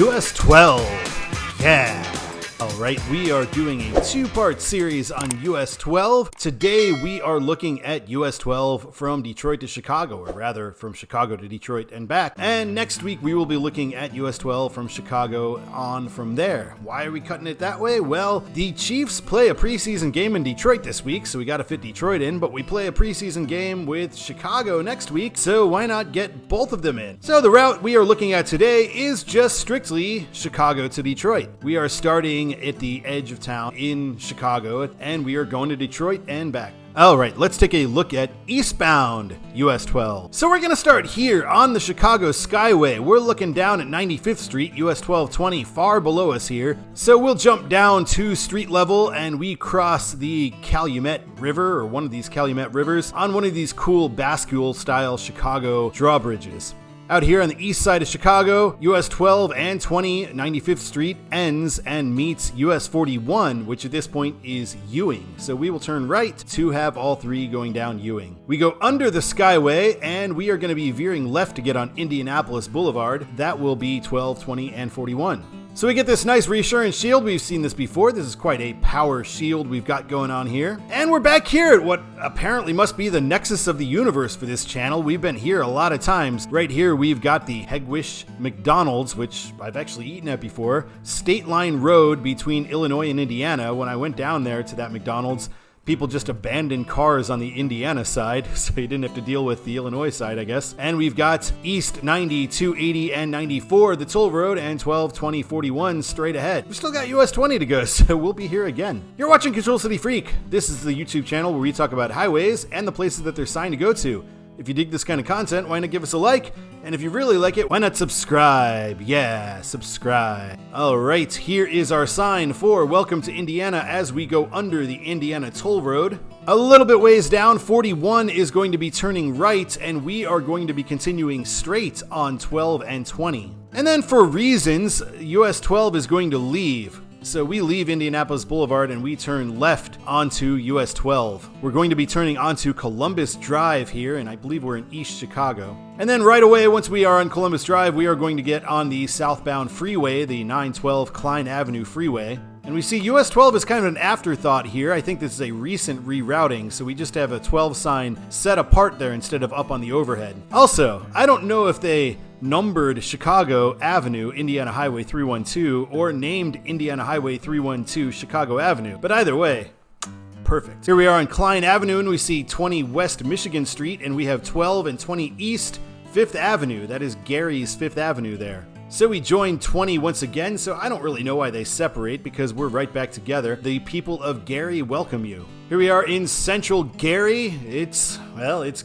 US 12. Yeah. Alright, we are doing a two-part series on US 12. Today we are looking at US 12 from Detroit to Chicago, or rather from Chicago to Detroit and back. And next week we will be looking at US 12 from Chicago on from there. Why are we cutting it that way? Well, the Chiefs play a preseason game in Detroit this week, so we gotta fit Detroit in, but we play a preseason game with Chicago next week, so why not get both of them in? So the route we are looking at today is just strictly Chicago to Detroit. We are starting at the edge of town in Chicago, and we are going to Detroit and back. All right, let's take a look at eastbound US 12. So we're going to start here on the Chicago Skyway. We're looking down at 95th Street, US 1220, far below us here. So we'll jump down to street level and we cross the Calumet River, or one of these Calumet rivers, on one of these cool bascule style Chicago drawbridges. Out here on the east side of Chicago, US 12 and 20, 95th Street ends and meets US 41, which at this point is Ewing. So we will turn right to have all three going down Ewing. We go under the Skyway and we are going to be veering left to get on Indianapolis Boulevard. That will be 12, 20, and 41. So we get this nice reassurance shield. We've seen this before. This is quite a power shield we've got going on here. And we're back here at what apparently must be the nexus of the universe for this channel. We've been here a lot of times. Right here we've got the Hegwish McDonald's, which I've actually eaten at before. State Line Road between Illinois and Indiana. When I went down there to that McDonald's, people just abandoned cars on the Indiana side, so you didn't have to deal with the Illinois side, I guess. And we've got East 90, 280, and 94, the toll road, and 12, 20, 41 straight ahead. We've still got US 20 to go, so we'll be here again. You're watching Control City Freak. This is the YouTube channel where we talk about highways and the places that they're signed to go to. If you dig this kind of content, why not give us a like? And if you really like it, why not subscribe? Yeah, subscribe. All right, here is our sign for Welcome to Indiana as we go under the Indiana Toll Road. A little bit ways down, 41 is going to be turning right, and we are going to be continuing straight on 12 and 20. And then for reasons, US 12 is going to leave. So we leave Indianapolis Boulevard and we turn left onto US 12. We're going to be turning onto Columbus Drive here, and I believe we're in East Chicago. And then right away, once we are on Columbus Drive, we are going to get on the southbound freeway, the 912 Klein Avenue freeway. And we see US 12 is kind of an afterthought here. I think this is a recent rerouting, so we just have a 12 sign set apart there instead of up on the overhead. Also, I don't know if they numbered Chicago Avenue, Indiana Highway 312, or named Indiana Highway 312 Chicago Avenue, but either way, perfect. Here we are on Klein Avenue, and we see 20 West Michigan Street, and we have 12 and 20 East 5th Avenue. That is Gary's 5th Avenue there. So we join 20 once again, so I don't really know why they separate because we're right back together. The people of Gary welcome you. Here we are in central Gary. It's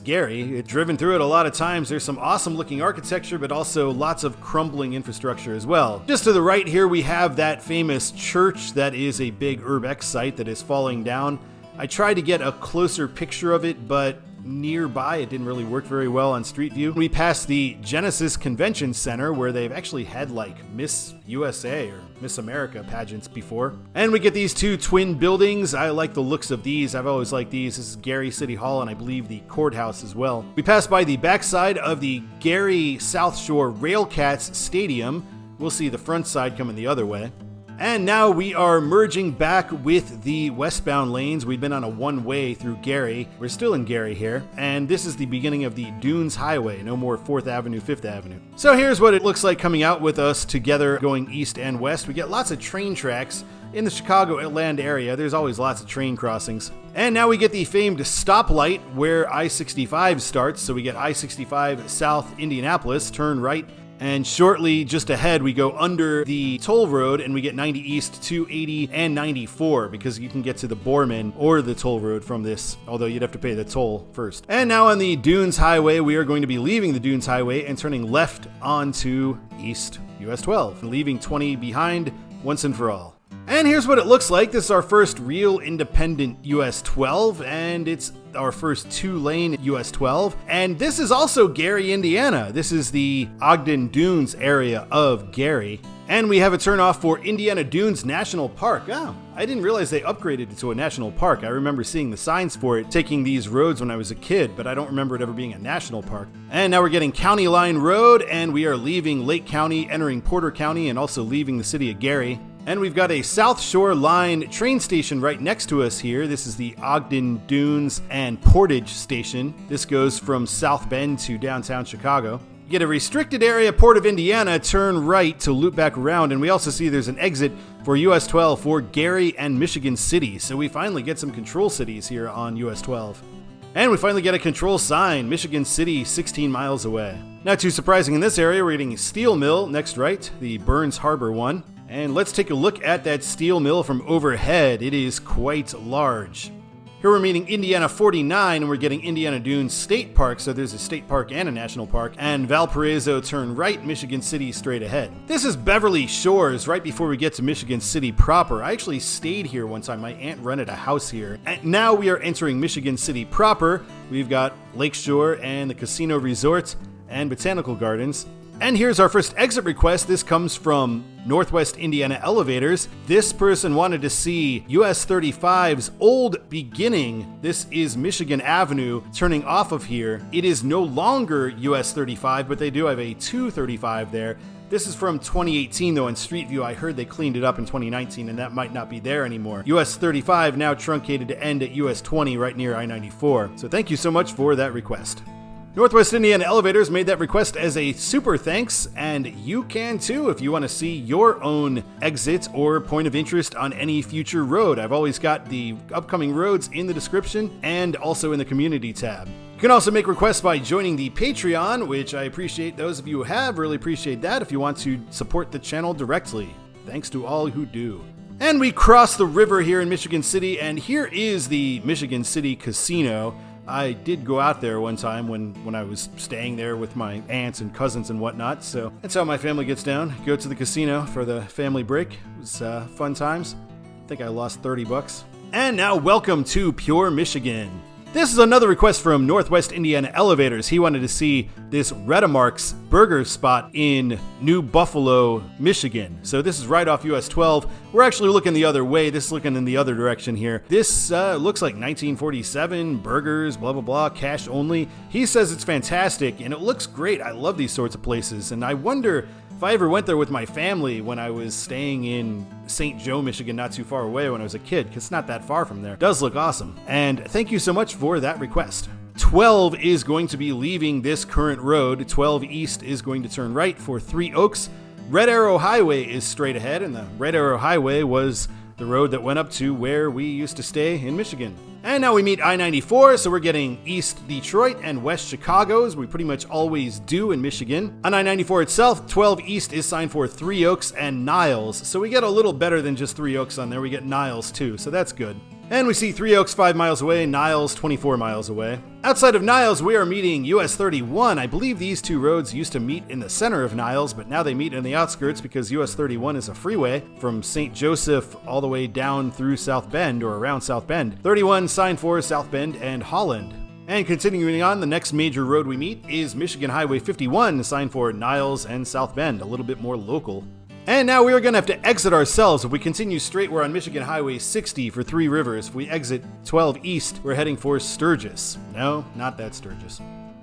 Gary. It's driven through it a lot of times. There's some awesome looking architecture, but also lots of crumbling infrastructure as well. Just to the right here, we have that famous church that is a big Urbex site that is falling down. I tried to get a closer picture of it, but nearby it didn't really work very well on Street View. We passed the Genesis Convention Center, where they've actually had like Miss USA or Miss America pageants before. And we get these two twin buildings. I like the looks of these. I've always liked these. This is Gary City Hall and I believe the courthouse as well. We pass by the backside of the Gary South Shore Railcats Stadium. We'll see the front side coming the other way. And now we are merging back with the westbound lanes. We've been on a one-way through Gary. We're still in Gary here. And this is the beginning of the Dunes Highway. No more 4th Avenue, 5th Avenue. So here's what it looks like coming out with us together going east and west. We get lots of train tracks in the Chicagoland area. There's always lots of train crossings. And now we get the famed stoplight where I-65 starts. So we get I-65 South Indianapolis, turn right. And shortly just ahead, we go under the toll road and we get 90 East, 280, and 94 because you can get to the Borman or the toll road from this, although you'd have to pay the toll first. And now on the Dunes Highway, we are going to be leaving the Dunes Highway and turning left onto East US 12, leaving 20 behind once and for all. And here's what it looks like. This is our first real independent US 12, and it's our first 2-lane US 12. And this is also Gary, Indiana. This is the Ogden Dunes area of Gary. And we have a turnoff for Indiana Dunes National Park. Oh, I didn't realize they upgraded it to a national park. I remember seeing the signs for it, taking these roads when I was a kid, but I don't remember it ever being a national park. And now we're getting County Line Road, and we are leaving Lake County, entering Porter County, and also leaving the city of Gary. And we've got a South Shore Line train station right next to us here. This is the Ogden Dunes and Portage station. This goes from South Bend to downtown Chicago. You get a restricted area, Port of Indiana, turn right to loop back around, and we also see there's an exit for US 12 for Gary and Michigan City. So we finally get some control cities here on US 12. And we finally get a control sign, Michigan City, 16 miles away. Not too surprising in this area, we're getting a steel mill next right, the Burns Harbor one. And let's take a look at that steel mill from overhead. It is quite large. Here we're meeting Indiana 49, and we're getting Indiana Dunes State Park, so there's a state park and a national park, and Valparaiso turn right, Michigan City straight ahead. This is Beverly Shores, right before we get to Michigan City proper. I actually stayed here one time. My aunt rented a house here. And now we are entering Michigan City proper. We've got Lakeshore and the Casino Resort and Botanical Gardens. And here's our first exit request. This comes from Northwest Indiana Elevators. This person wanted to see US 35's old beginning. This is Michigan Avenue turning off of here. It is no longer US 35, but they do have a 235 there. This is from 2018 though in Street View. I heard they cleaned it up in 2019 and that might not be there anymore. US 35 now truncated to end at US 20 right near I-94. So thank you so much for that request. Northwest Indiana Elevators made that request as a super thanks, and you can too if you want to see your own exit or point of interest on any future road. I've always got the upcoming roads in the description and also in the community tab. You can also make requests by joining the Patreon, which I appreciate those of you who have. Really appreciate that if you want to support the channel directly. Thanks to all who do. And we cross the river here in Michigan City, and here is the Michigan City Casino. I did go out there one time when I was staying there with my aunts and cousins and whatnot, so that's how my family gets down. Go to the casino for the family break. It was fun times. I think I lost $30. And now welcome to Pure Michigan. This is another request from Northwest Indiana Elevators. He wanted to see this Redemark's burger spot in New Buffalo, Michigan. So this is right off US 12. We're actually looking the other way. This is looking in the other direction here. This looks like 1947, burgers, blah, blah, blah, cash only. He says it's fantastic and it looks great. I love these sorts of places. And I wonder if I ever went there with my family when I was staying in St. Joe, Michigan, not too far away when I was a kid, because it's not that far from there. It does look awesome. And thank you so much for that request. 12 is going to be leaving this current road. 12 East is going to turn right for Three Oaks. Red Arrow Highway is straight ahead, and the Red Arrow Highway was the road that went up to where we used to stay in Michigan. And now we meet I-94, so we're getting East Detroit and West Chicago, as we pretty much always do in Michigan. On I-94 itself, 12 East is signed for Three Oaks and Niles, so we get a little better than just Three Oaks on there. We get Niles too, so that's good. And we see Three Oaks 5 miles away, Niles 24 miles away. Outside of Niles, we are meeting US 31. I believe these two roads used to meet in the center of Niles, but now they meet in the outskirts because US 31 is a freeway from St. Joseph all the way down through South Bend or around South Bend. 31 signed for South Bend and Holland. And continuing on, the next major road we meet is Michigan Highway 51, signed for Niles and South Bend, a little bit more local. And now we are going to have to exit ourselves. If we continue straight, we're on Michigan Highway 60 for Three Rivers. If we exit 12 East, we're heading for Sturgis. No, not that Sturgis.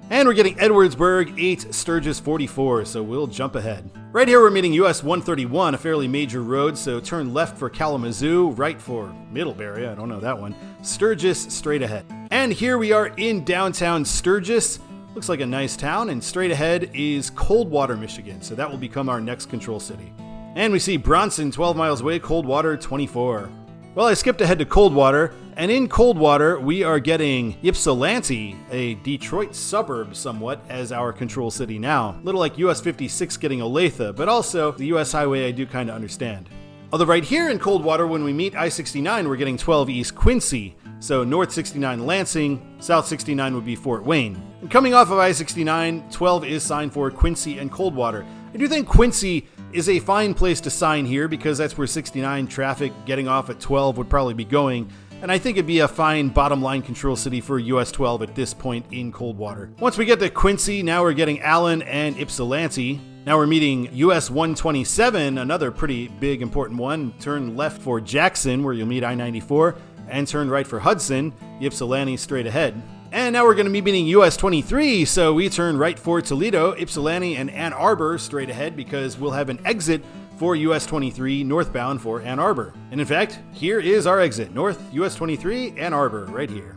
And we're getting Edwardsburg 8, Sturgis 44, so we'll jump ahead. Right here we're meeting US 131, a fairly major road, so turn left for Kalamazoo, right for Middlebury, I don't know that one, Sturgis straight ahead. And here we are in downtown Sturgis. Looks like a nice town, and straight ahead is Coldwater, Michigan, so that will become our next control city. And we see Bronson 12 miles away, Coldwater 24. Well, I skipped ahead to Coldwater, and in Coldwater, we are getting Ypsilanti, a Detroit suburb somewhat, as our control city now. Little like US 56 getting Olathe, but also the US highway I do kind of understand. Although right here in Coldwater, when we meet I-69, we're getting 12 East Quincy. So North 69 Lansing, South 69 would be Fort Wayne. And coming off of I-69, 12 is signed for Quincy and Coldwater. I do think Quincy is a fine place to sign here because that's where 69 traffic getting off at 12 would probably be going. And I think it'd be a fine bottom line control city for US 12 at this point in Coldwater. Once we get to Quincy, now we're getting Allen and Ypsilanti. Now we're meeting US 127, another pretty big important one. Turn left for Jackson, where you'll meet I-94, and turn right for Hudson, Ypsilanti straight ahead. And now we're going to be meeting US 23, so we turn right for Toledo, Ypsilanti, and Ann Arbor straight ahead because we'll have an exit for US 23 northbound for Ann Arbor. And in fact, here is our exit, north US 23, Ann Arbor, right here.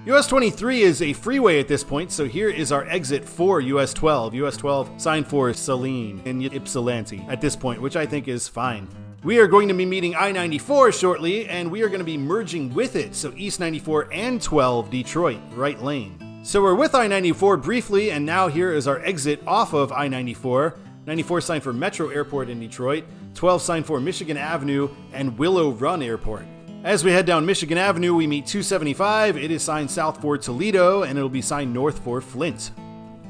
US 23 is a freeway at this point, so here is our exit for US 12. US 12 signed for Saline and Ypsilanti at this point, which I think is fine. We are going to be meeting I-94 shortly, and we are going to be merging with it, so East 94 and 12 Detroit, right lane. So we're with I-94 briefly, and now here is our exit off of I-94. 94 signed for Metro Airport in Detroit, 12 signed for Michigan Avenue and Willow Run Airport. As we head down Michigan Avenue, we meet 275. It is signed south for Toledo, and it'll be signed north for Flint.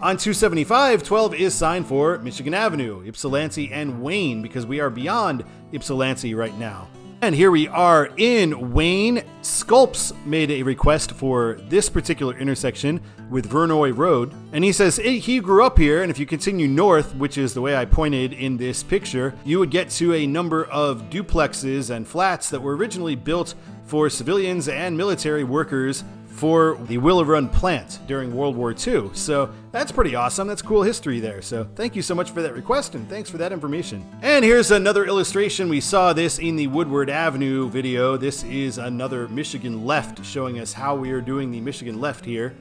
On 275, 12 is signed for Michigan Avenue, Ypsilanti, and Wayne, because we are beyond Ypsilanti right now. And here we are in Wayne. Sculpts made a request for this particular intersection with Vernoy Road. And he says he grew up here, and if you continue north, which is the way I pointed in this picture, you would get to a number of duplexes and flats that were originally built for civilians and military workers for the Willow Run plant during World War II. So that's pretty awesome. That's cool history there. So thank you so much for that request, and thanks for that information. And here's another illustration. We saw this in the Woodward Avenue video. This is another Michigan left, showing us how we are doing the Michigan left here.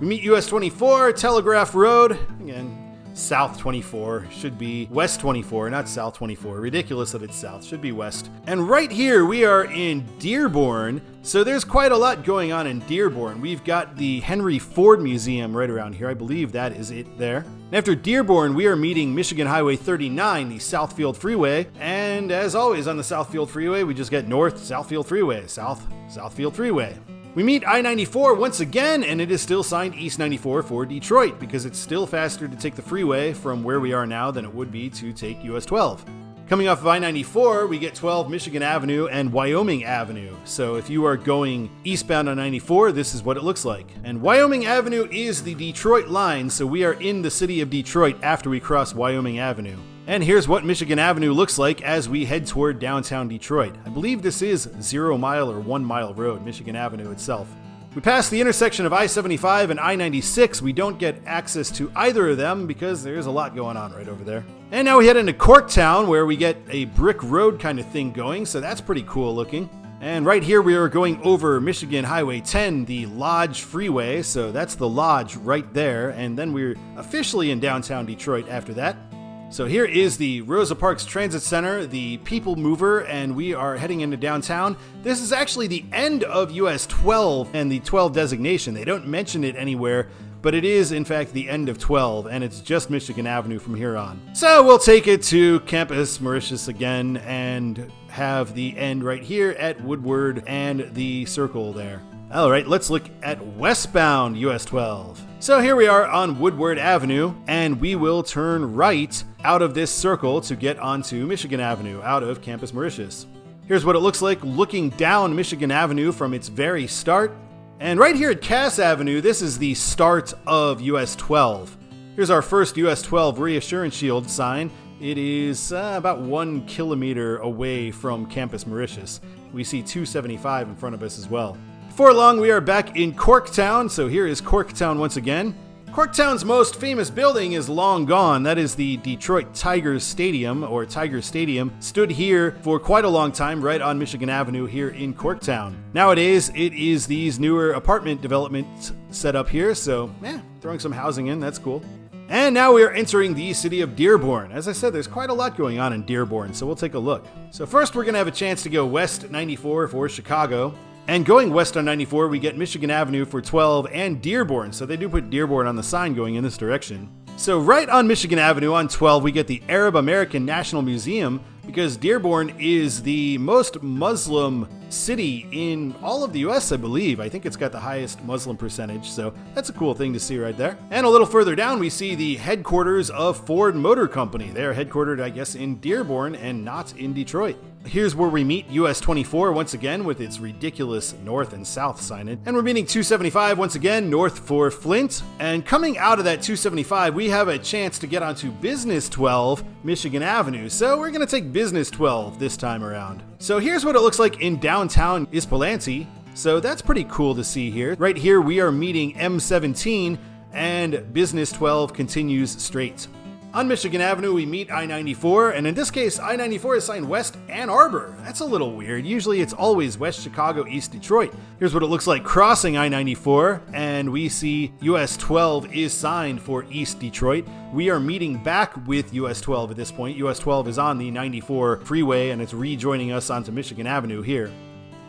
We meet US 24, Telegraph Road. Again, South 24, should be West 24, not South 24. Ridiculous that it's south, should be west. And right here we are in Dearborn. So there's quite a lot going on in Dearborn. We've got the Henry Ford Museum right around here. I believe that is it there. And after Dearborn, we are meeting Michigan Highway 39, the Southfield Freeway. And as always on the Southfield Freeway, we just get north, Southfield Freeway, south, Southfield Freeway. We meet I-94 once again, and it is still signed East 94 for Detroit because it's still faster to take the freeway from where we are now than it would be to take US 12. Coming off of I-94, we get 12 Michigan Avenue and Wyoming Avenue. So if you are going eastbound on 94, this is what it looks like. And Wyoming Avenue is the Detroit line, so we are in the city of Detroit after we cross Wyoming Avenue. And here's what Michigan Avenue looks like as we head toward downtown Detroit. I believe this is 0 Mile or 1 Mile Road, Michigan Avenue itself. We pass the intersection of I-75 and I-96. We don't get access to either of them because there's a lot going on right over there. And now we head into Corktown, where we get a brick road kind of thing going, so that's pretty cool looking. And right here we are going over Michigan Highway 10, the Lodge Freeway, so that's the Lodge right there, and then we're officially in downtown Detroit after that. So here is the Rosa Parks Transit Center, the People Mover, and we are heading into downtown. This is actually the end of US 12 and the 12 designation. They don't mention it anywhere, but it is in fact the end of 12, and it's just Michigan Avenue from here on. So we'll take it to Campus Mauritius again and have the end right here at Woodward and the circle there. All right, let's look at westbound US 12. So here we are on Woodward Avenue, and we will turn right out of this circle to get onto Michigan Avenue out of Campus Mauritius. Here's what it looks like looking down Michigan Avenue from its very start. And right here at Cass Avenue, this is the start of US 12. Here's our first US 12 reassurance shield sign. It is about 1 kilometer away from Campus Mauritius. We see 275 in front of us as well. Before long, we are back in Corktown, so here is Corktown once again. Corktown's most famous building is long gone. That is the Detroit Tigers Stadium, or Tiger Stadium. Stood here for quite a long time, right on Michigan Avenue here in Corktown. Nowadays, it is these newer apartment developments set up here, so throwing some housing in, that's cool. And now we are entering the city of Dearborn. As I said, there's quite a lot going on in Dearborn, so we'll take a look. So first, we're going to have a chance to go west 94 for Chicago. And going west on 94, we get Michigan Avenue for 12 and Dearborn. So they do put Dearborn on the sign going in this direction. So right on Michigan Avenue on 12, we get the Arab American National Museum because Dearborn is the most Muslim city in all of the US, I believe. I think it's got the highest Muslim percentage, so that's a cool thing to see right there. And a little further down, we see the headquarters of Ford Motor Company. They're headquartered, I guess, in Dearborn and not in Detroit. Here's where we meet US 24 once again with its ridiculous north and south signage. And we're meeting 275 once again north for Flint. And coming out of that 275, we have a chance to get onto Business 12 Michigan Avenue. So we're going to take Business 12 this time around. So here's what it looks like in downtown Ypsilanti. So that's pretty cool to see here. Right here we are meeting M17 and Business 12 continues straight. On Michigan Avenue, we meet I-94, and in this case, I-94 is signed West Ann Arbor. That's a little weird. Usually it's always West Chicago, East Detroit. Here's what it looks like crossing I-94, and we see US 12 is signed for East Detroit. We are meeting back with US 12 at this point. US 12 is on the 94 freeway, and it's rejoining us onto Michigan Avenue here.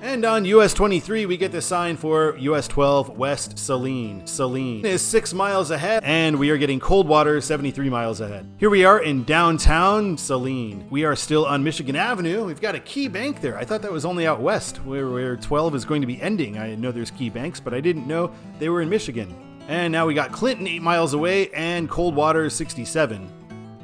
And on US 23, we get the sign for US 12 West Saline. Saline is 6 miles ahead, and we are getting Coldwater 73 miles ahead. Here we are in downtown Saline. We are still on Michigan Avenue. We've got a Key Bank there. I thought that was only out west, where 12 is going to be ending. I know there's Key Banks, but I didn't know they were in Michigan. And now we got Clinton 8 miles away and Coldwater 67.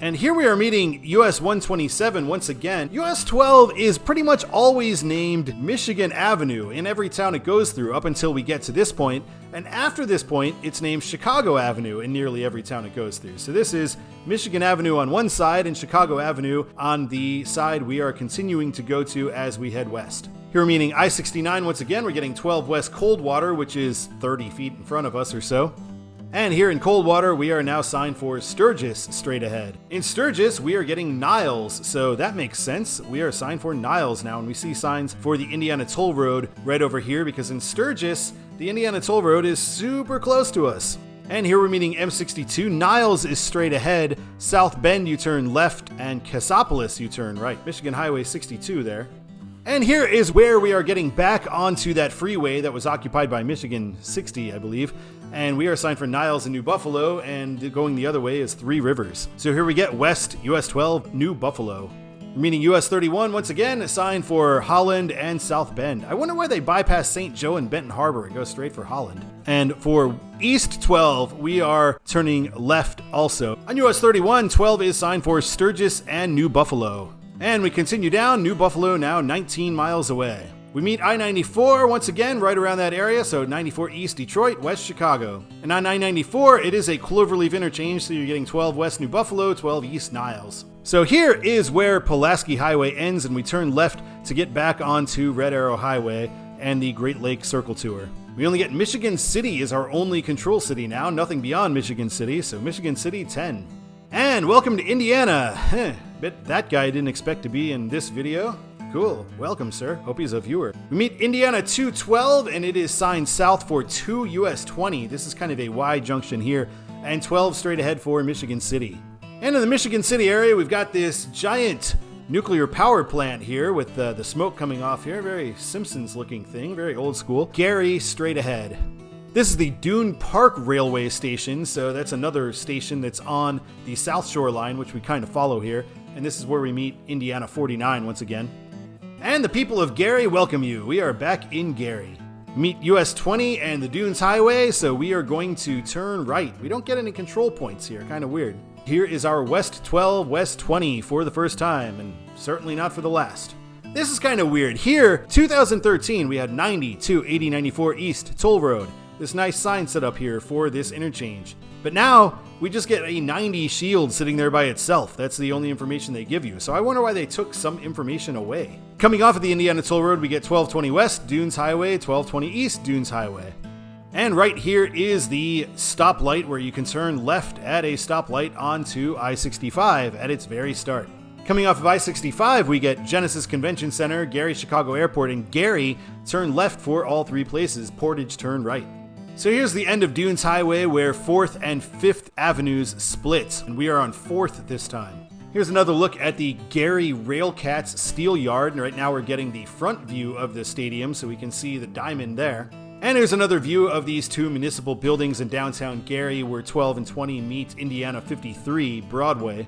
And here we are meeting US 127 once again. US 12 is pretty much always named Michigan Avenue in every town it goes through up until we get to this point. And after this point, it's named Chicago Avenue in nearly every town it goes through. So this is Michigan Avenue on one side and Chicago Avenue on the side we are continuing to go to as we head west. Here we're meeting I-69 once again. We're getting 12 West Coldwater, which is 30 feet in front of us or so. And here in Coldwater, we are now signed for Sturgis straight ahead. In Sturgis, we are getting Niles, so that makes sense. We are signed for Niles now, and we see signs for the Indiana Toll Road right over here, because in Sturgis, the Indiana Toll Road is super close to us. And here we're meeting M62. Niles is straight ahead. South Bend, you turn left, and Cassopolis, you turn right. Michigan Highway 62 there. And here is where we are getting back onto that freeway that was occupied by Michigan 60, I believe. And we are signed for Niles and New Buffalo, and going the other way is Three Rivers. So here we get west, US 12, New Buffalo. We're meeting US 31 once again, signed for Holland and South Bend. I wonder why they bypass St. Joe and Benton Harbor and go straight for Holland. And for East 12, we are turning left also. On US 31, 12 is signed for Sturgis and New Buffalo. And we continue down, New Buffalo now 19 miles away. We meet I-94 once again right around that area, so 94 East Detroit, West Chicago. And on I-94, it is a cloverleaf interchange, so you're getting 12 West New Buffalo, 12 East Niles. So here is where Pulaski Highway ends, and we turn left to get back onto Red Arrow Highway and the Great Lake Circle Tour. We only get Michigan City as our only control city now, nothing beyond Michigan City, so Michigan City 10. And welcome to Indiana. Bet that guy didn't expect to be in this video. Cool. Welcome, sir. Hope he's a viewer. We meet Indiana 212, and it is signed south for 2 US 20. This is kind of a Y junction here, and 12 straight ahead for Michigan City. And in the Michigan City area, we've got this giant nuclear power plant here with the smoke coming off here. Very Simpsons looking thing, very old school. Gary straight ahead. This is the Dune Park Railway Station, so that's another station that's on the South Shore line, which we kind of follow here. And this is where we meet Indiana 49 once again. And the people of Gary welcome you. We are back in Gary. Meet US 20 and the Dunes Highway, so we are going to turn right. We don't get any control points here, kind of weird. Here is our West 12, West 20 for the first time, and certainly not for the last. This is kind of weird. Here, 2013, we had 90 to 8094 East Toll Road. This nice sign set up here for this interchange. But now, we just get a 90 shield sitting there by itself. That's the only information they give you. So I wonder why they took some information away. Coming off of the Indiana Toll Road, we get 1220 West, Dunes Highway, 1220 East, Dunes Highway. And right here is the stoplight where you can turn left at a stoplight onto I-65 at its very start. Coming off of I-65, we get Genesis Convention Center, Gary Chicago Airport, and Gary turn left for all three places. Portage turn right. So here's the end of Dunes Highway where 4th and 5th Avenues split, and we are on 4th this time. Here's another look at the Gary Railcats Steel Yard, and right now we're getting the front view of the stadium so we can see the diamond there. And here's another view of these two municipal buildings in downtown Gary where 12 and 20 meet Indiana 53 Broadway.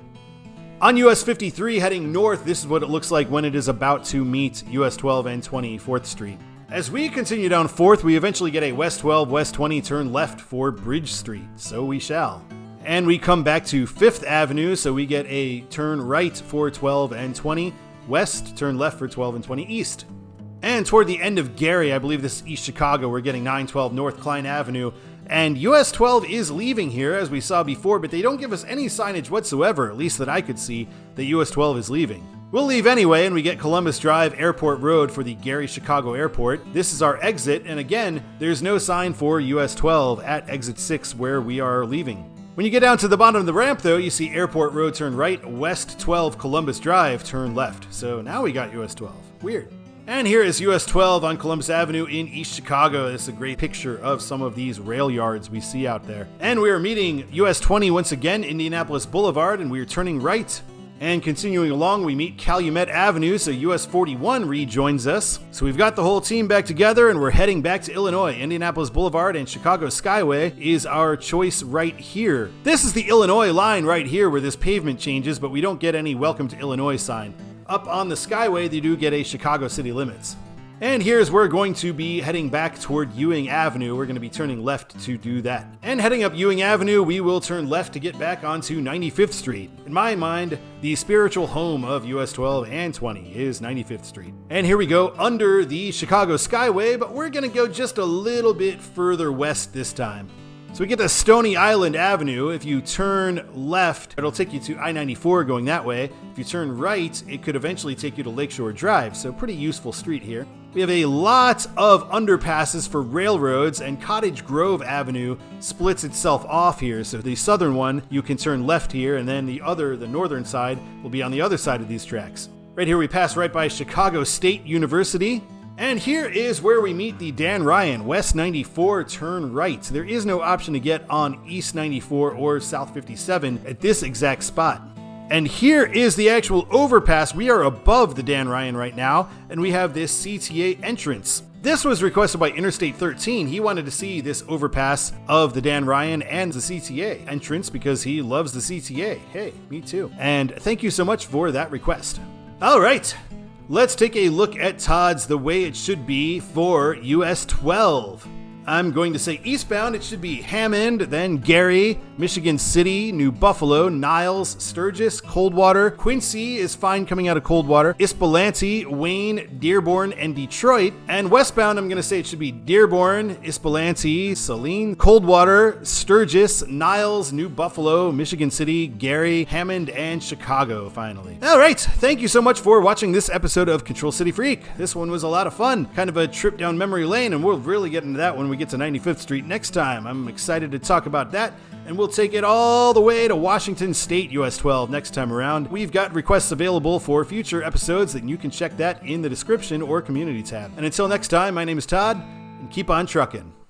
On US 53 heading north, this is what it looks like when it is about to meet US 12 and 20 4th Street. As we continue down 4th, we eventually get a West 12, West 20 turn left for Bridge Street, so we shall. And we come back to 5th Avenue, so we get a turn right for 12 and 20 west, turn left for 12 and 20 east. And toward the end of Gary, I believe this is East Chicago, we're getting 912 North Klein Avenue. And US 12 is leaving here, as we saw before, but they don't give us any signage whatsoever, at least that I could see, that US 12 is leaving. We'll leave anyway, and we get Columbus Drive, Airport Road for the Gary-Chicago Airport. This is our exit, and again, there's no sign for US 12 at exit 6 where we are leaving. When you get down to the bottom of the ramp, though, you see Airport Road turn right, West 12 Columbus Drive turn left. So now we got US 12. Weird. And here is US 12 on Columbus Avenue in East Chicago. This is a great picture of some of these rail yards we see out there. And we are meeting US 20 once again, Indianapolis Boulevard, and we are turning right. And continuing along, we meet Calumet Avenue, so US 41 rejoins us. So we've got the whole team back together, and we're heading back to Illinois. Indianapolis Boulevard and Chicago Skyway is our choice right here. This is the Illinois line right here where this pavement changes, but we don't get any Welcome to Illinois sign. Up on the Skyway, they do get a Chicago city limits. And here's where we're going to be heading back toward Ewing Avenue. We're going to be turning left to do that. And heading up Ewing Avenue, we will turn left to get back onto 95th Street. In my mind, the spiritual home of US 12 and 20 is 95th Street. And here we go under the Chicago Skyway, but we're going to go just a little bit further west this time. So we get to Stony Island Avenue. If you turn left, it'll take you to I-94 going that way. If you turn right, it could eventually take you to Lakeshore Drive, so pretty useful street here. We have a lot of underpasses for railroads, and Cottage Grove Avenue splits itself off here. So the southern one, you can turn left here, and then the northern side, will be on the other side of these tracks. Right here we pass right by Chicago State University. And here is where we meet the Dan Ryan, West 94, turn right. There is no option to get on East 94 or South 57 at this exact spot. And here is the actual overpass. We are above the Dan Ryan right now, and we have this CTA entrance. This was requested by Interstate 13. He wanted to see this overpass of the Dan Ryan and the CTA entrance because he loves the CTA. Hey, me too. And thank you so much for that request. All right. Let's take a look at Todd's the way it should be for US 12. I'm going to say eastbound, it should be Hammond, then Gary, Michigan City, New Buffalo, Niles, Sturgis, Coldwater. Quincy is fine coming out of Coldwater. Ypsilanti, Wayne, Dearborn, and Detroit. And westbound, I'm going to say it should be Dearborn, Ypsilanti, Saline, Coldwater, Sturgis, Niles, New Buffalo, Michigan City, Gary, Hammond, and Chicago, finally. All right, thank you so much for watching this episode of Control City Freak. This one was a lot of fun, kind of a trip down memory lane, and we'll really get into that when we get to 95th Street next time. I'm excited to talk about that, and we'll take it all the way to Washington State US 12 next time around. We've got requests available for future episodes, and you can check that in the description or community tab. And until next time, my name is Todd, and keep on trucking.